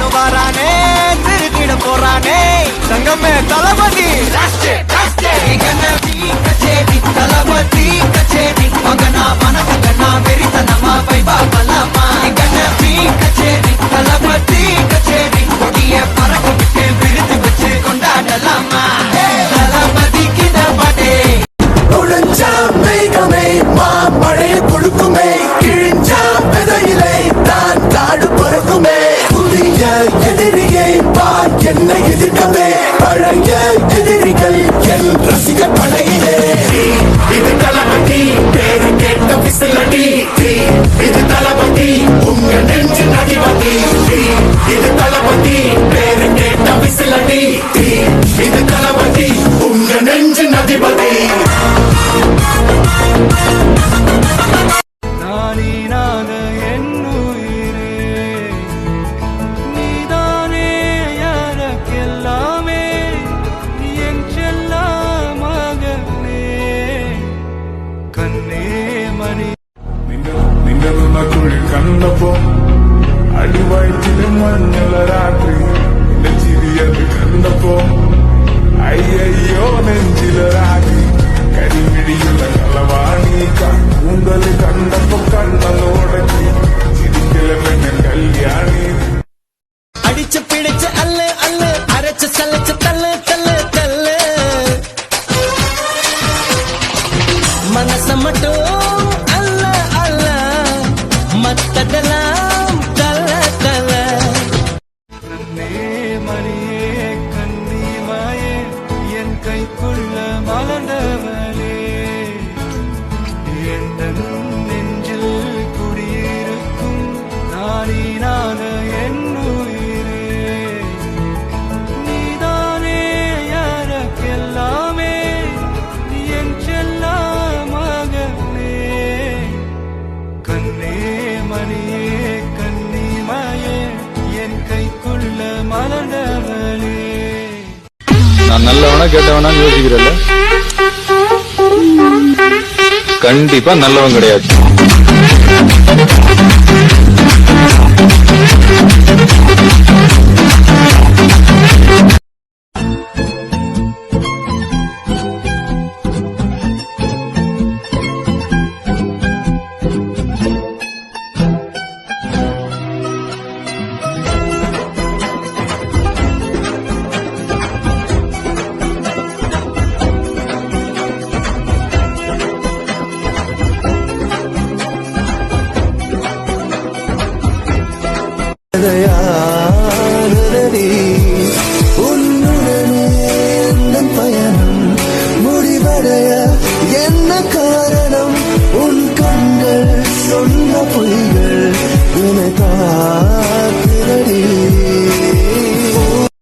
ஒண்ணு வாரானே திருக்கிட போறானே தங்கமே தளபதி கச்சேரி தளபதி கச்சேரி மகனா மனமகனா வெறித்தனமா வைபா பலமா கச்சேரி தளபதி கச்சேரி கொடிய பறக்க விட்டு விருது வச்சு கொண்டாடலாமா தளபதிக்கு பாட்டே உழைஞ்சா மேகமே மழையை கொடுக்குமே கிழிஞ்சா விதையிலே தான் காடு பறக்குமே புதிய எதிரியை பார் என்னை எதிர்க்கவே பழைய எதிரிகள் என் ரசிக படையிலே இது தளபதி பேரு கேட்ட விசிலடி இது தளபதி உங்க நெஞ்சு நடிபதி இது தளபதி பேரு கேட்ட விசிலடி இது தளபதி உங்க நெஞ்சு நதிபதி நானீனாக என்னுயிரே நீதானே யாருக்கெல்லாமே என் செல்ல மகனே கண்ணே மணி നിന്നുള്ളിൽ കണ്ടപ്പോ അടിവയറ്റിലെ മഞ്ഞള രാത്രി എന്റെ ചിരിയത് കണ്ടപ്പോ അയ്യോ നെഞ്ചിലെ രാത്രി കരിമിഴിയുള്ള കളവാണി കൂന്തൽ കണ്ടപ്പോ കണ്ണലോടക്കി ചിരിക്കലെ പെണ്ണൻ കല്യാണി அடிச்சு பிடிச்சு அல்லு அல்லு அரைச்சு சலைச்சு தள்ளு தள்ளு தள்ளு மனச மட்டும் அல்ல அல்ல மத்ததெல்லாம் தள்ள தள்ள கண்ணே மணியே கண்ணிமாயே என் கைக்குள்ள மலர்ந்தவளே எந்த நெஞ்சில் குடியிருக்கும் நானீனாக என்னுயிரே நீதானே யாருக்கெல்லாமே என் செல்ல மகனே கண்ணே மணியே கண்ணிமாயே என் கைக்குள்ள மலர்ந்தவளே நான் நல்லவனா கேட்டவனான்னு யோசிக்கிறல்ல கண்டிப்பா நல்லவன் கிடையாது. உன்னுடனே எந்தன் பயணம் முடிவடைய என்ன காரணம் உன் கண்கள் சொன்ன பொய்கள் உனக்கா